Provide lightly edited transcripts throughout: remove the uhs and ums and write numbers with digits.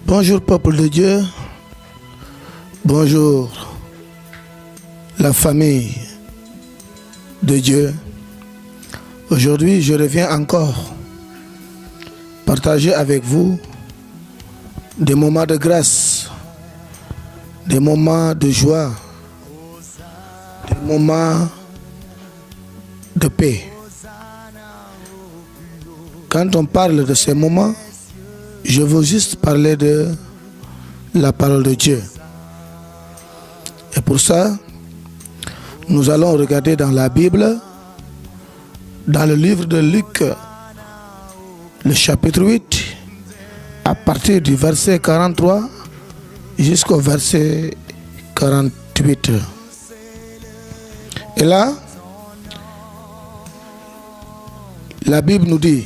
Bonjour peuple de Dieu, bonjour la famille de Dieu. Aujourd'hui, je reviens encore partager avec vous des moments de grâce, des moments de joie, des moments de paix. Quand on parle de ces moments, je veux juste parler de la parole de Dieu. Et pour ça, nous allons regarder dans la Bible, dans le livre de Luc, le chapitre 8, à partir du verset 43 jusqu'au verset 48. Et là, la Bible nous dit: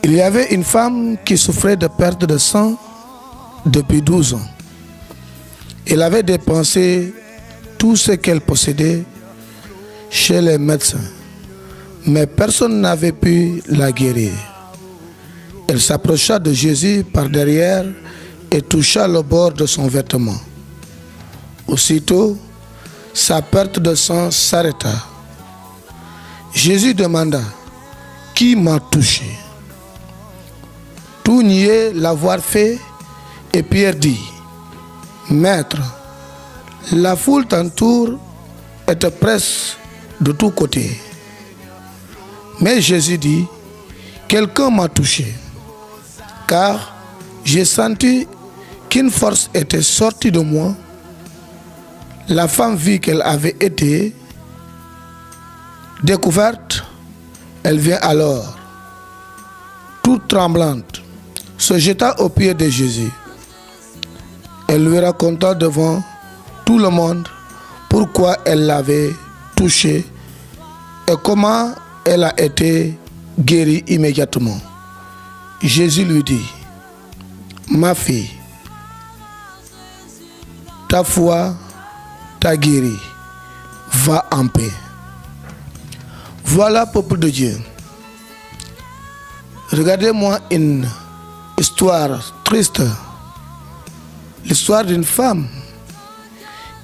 il y avait une femme qui souffrait de perte de sang depuis 12 ans. Elle avait dépensé tout ce qu'elle possédait chez les médecins, mais personne n'avait pu la guérir. Elle s'approcha de Jésus par derrière et toucha le bord de son vêtement. Aussitôt, sa perte de sang s'arrêta. Jésus demanda: qui m'a touché? Tout niait l'avoir fait, et Pierre dit: Maître, la foule t'entoure et te presse de tous côtés. Mais Jésus dit: quelqu'un m'a touché, car j'ai senti qu'une force était sortie de moi. La femme vit qu'elle avait été découverte. Elle vient alors, toute tremblante, se jeta aux pieds de Jésus. Elle lui raconta devant tout le monde pourquoi elle l'avait touché et comment elle a été guérie immédiatement. Jésus lui dit: ma fille, ta foi t'a guérie, va en paix. Voilà, peuple de Dieu. Regardez-moi une histoire triste, l'histoire d'une femme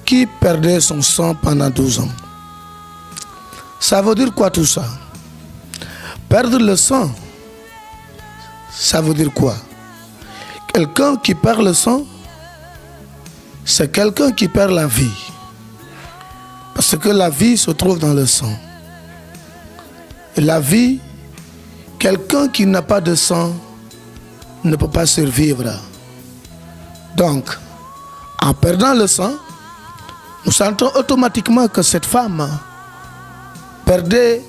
qui perdait son sang pendant 12 ans. Ça veut dire quoi tout ça? Perdre le sang, ça veut dire quoi? Quelqu'un qui perd le sang, c'est quelqu'un qui perd la vie. Parce que la vie se trouve dans le sang. Et la vie, quelqu'un qui n'a pas de sang ne peut pas survivre. Donc, en perdant le sang, nous sentons automatiquement que cette femme perdait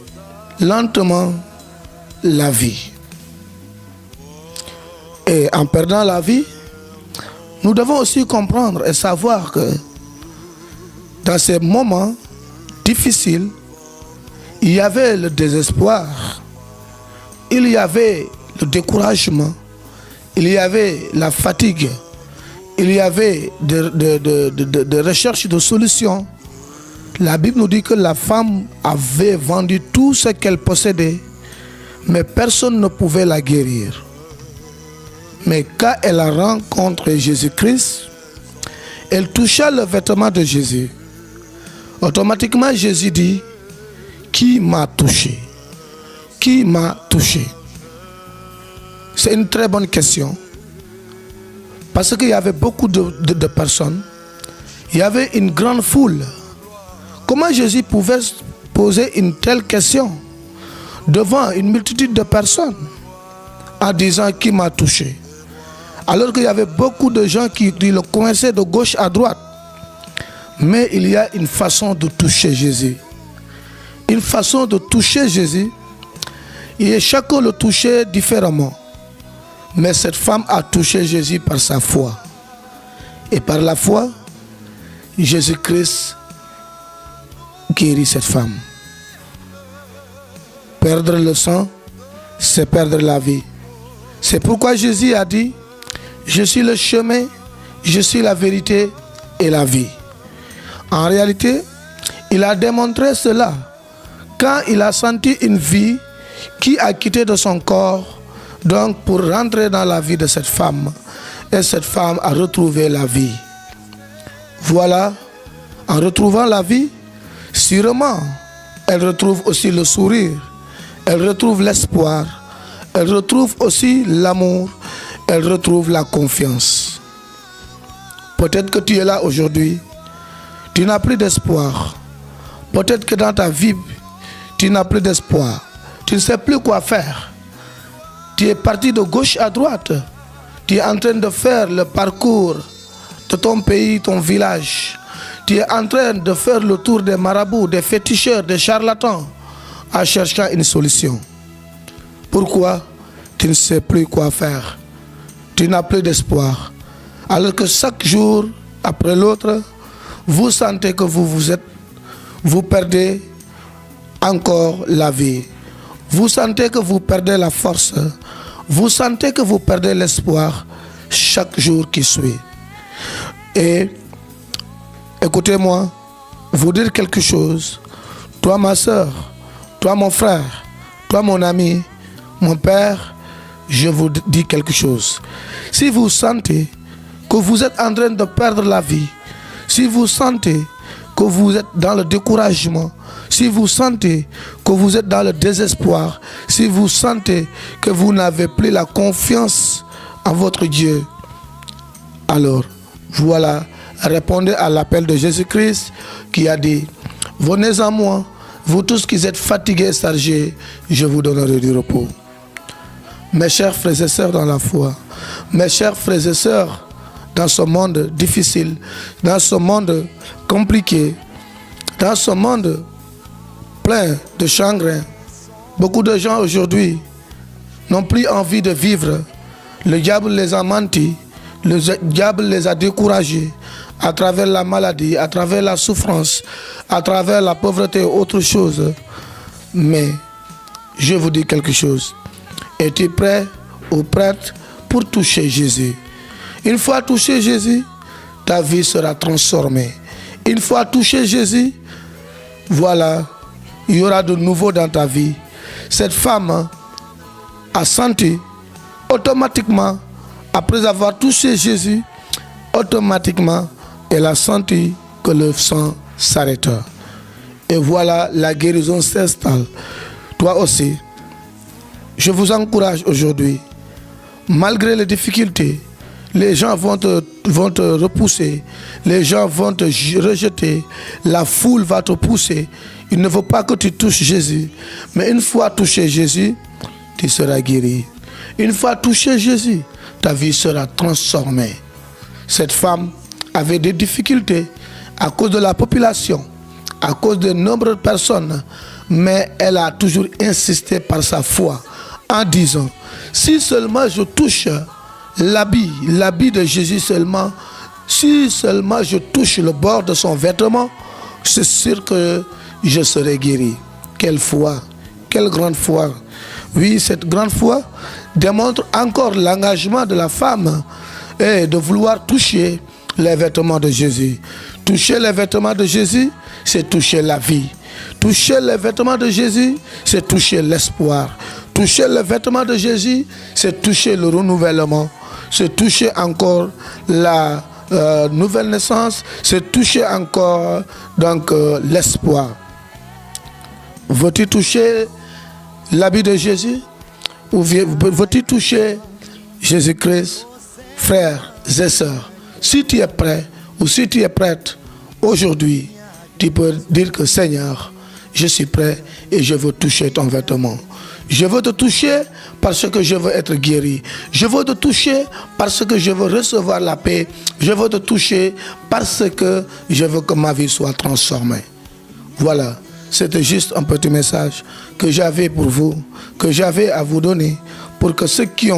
lentement la vie. Et en perdant la vie, nous devons aussi comprendre et savoir que dans ces moments difficiles, il y avait le désespoir, il y avait le découragement, il y avait la fatigue, il y avait de recherche de solutions. La Bible nous dit que la femme avait vendu tout ce qu'elle possédait, mais personne ne pouvait la guérir. Mais quand elle a rencontré Jésus-Christ, elle toucha le vêtement de Jésus. Automatiquement, Jésus dit: qui m'a touché? Qui m'a touché? C'est une très bonne question. Parce qu'il y avait beaucoup de personnes. Il y avait une grande foule. Comment Jésus pouvait poser une telle question devant une multitude de personnes en disant: qui m'a touché? Alors qu'il y avait beaucoup de gens qui le coinçaient de gauche à droite. Mais il y a une façon de toucher Jésus. Une façon de toucher Jésus. Et chacun le touchait différemment. Mais cette femme a touché Jésus par sa foi. Et par la foi, Jésus-Christ guérit cette femme. Perdre le sang, c'est perdre la vie. C'est pourquoi Jésus a dit: je suis le chemin, je suis la vérité et la vie. En réalité, il a démontré cela quand il a senti une vie qui a quitté de son corps Donc pour rentrer dans la vie de cette femme, et cette femme a retrouvé la vie. Voilà, en retrouvant la vie, sûrement, elle retrouve aussi le sourire, elle retrouve l'espoir, elle retrouve aussi l'amour, elle retrouve la confiance. Peut-être que tu es là aujourd'hui, tu n'as plus d'espoir. Peut-être que dans ta vie, tu n'as plus d'espoir. Tu ne sais plus quoi faire. Tu es parti de gauche à droite. Tu es en train de faire le parcours de ton pays, ton village. Tu es en train de faire le tour des marabouts, des féticheurs, des charlatans, en cherchant une solution. Pourquoi? Tu ne sais plus quoi faire. Tu n'as plus d'espoir. Alors que chaque jour, après l'autre, vous sentez que vous perdez encore la vie. Vous sentez que vous perdez la force. Vous sentez que vous perdez l'espoir chaque jour qui suit. Et écoutez-moi, vous dire quelque chose. Toi ma soeur, toi mon frère, toi mon ami, mon père, je vous dis quelque chose. Si vous sentez que vous êtes en train de perdre la vie, si vous sentez que vous êtes dans le découragement, si vous sentez que vous êtes dans le désespoir, si vous sentez que vous n'avez plus la confiance en votre Dieu, alors voilà, répondez à l'appel de Jésus-Christ qui a dit: venez à moi, vous tous qui êtes fatigués et chargés, je vous donnerai du repos. Mes chers frères et sœurs dans la foi, mes chers frères et sœurs dans ce monde difficile, dans ce monde compliqué, dans ce monde plein de chagrin, beaucoup de gens aujourd'hui n'ont plus envie de vivre. Le diable les a menti, le diable les a découragés à travers la maladie, à travers la souffrance, à travers la pauvreté et autre chose. Mais je vous dis quelque chose. Es-tu prêt ou prête pour toucher Jésus? Une fois touché Jésus, ta vie sera transformée. Une fois touché Jésus, voilà, il y aura de nouveau dans ta vie. Cette femme a senti automatiquement, après avoir touché Jésus, automatiquement, elle a senti que le sang s'arrêta. Et voilà, la guérison s'installe. Toi aussi, je vous encourage aujourd'hui, malgré les difficultés, les gens vont te repousser, les gens vont te rejeter, la foule va te pousser. Il ne faut pas que tu touches Jésus, mais une fois touché Jésus, tu seras guéri. Une fois touché Jésus, ta vie sera transformée. Cette femme avait des difficultés à cause de la population, à cause de nombreuses personnes, mais elle a toujours insisté par sa foi en disant: si seulement je touche l'habit de Jésus seulement, si seulement je touche le bord de son vêtement, c'est sûr que je serai guéri. Quelle foi, quelle grande foi. Oui, cette grande foi démontre encore l'engagement de la femme et de vouloir toucher les vêtements de Jésus. Toucher les vêtements de Jésus, c'est toucher la vie. Toucher les vêtements de Jésus, c'est toucher l'espoir. Toucher les vêtements de Jésus, c'est toucher le renouvellement. C'est toucher encore la nouvelle naissance. C'est toucher encore donc l'espoir. Veux-tu toucher l'habit de Jésus? Ou veux-tu toucher Jésus-Christ? Frères et sœurs, si tu es prêt ou si tu es prête aujourd'hui, tu peux dire que Seigneur, je suis prêt et je veux toucher ton vêtement. Je veux te toucher parce que je veux être guéri. Je veux te toucher parce que je veux recevoir la paix. Je veux te toucher parce que je veux que ma vie soit transformée. Voilà, c'était juste un petit message que j'avais pour vous, que j'avais à vous donner, pour que ceux qui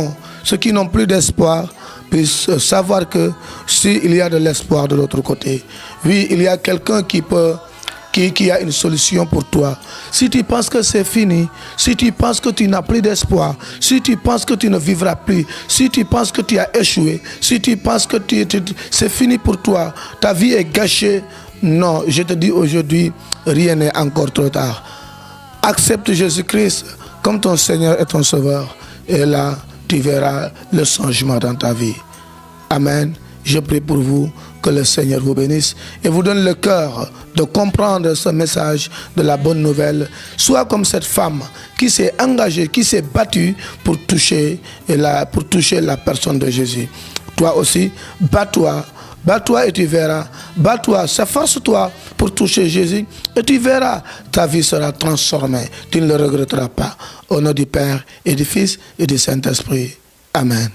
n'ont plus d'espoir puissent savoir que s'il y a de l'espoir de l'autre côté, oui, il y a quelqu'un qui a une solution pour toi. Si tu penses que c'est fini, si tu penses que tu n'as plus d'espoir, si tu penses que tu ne vivras plus, si tu penses que tu as échoué, si tu penses que c'est fini pour toi, ta vie est gâchée, non, je te dis aujourd'hui, rien n'est encore trop tard. Accepte Jésus-Christ comme ton Seigneur et ton Sauveur. Et là, tu verras le changement dans ta vie. Amen. Je prie pour vous, que le Seigneur vous bénisse et vous donne le cœur de comprendre ce message de la bonne nouvelle. Sois comme cette femme qui s'est engagée, qui s'est battue pour toucher la personne de Jésus. Toi aussi, bats-toi. Bats-toi et tu verras. Bats-toi, s'efforce-toi pour toucher Jésus et tu verras, ta vie sera transformée. Tu ne le regretteras pas. Au nom du Père et du Fils et du Saint-Esprit. Amen.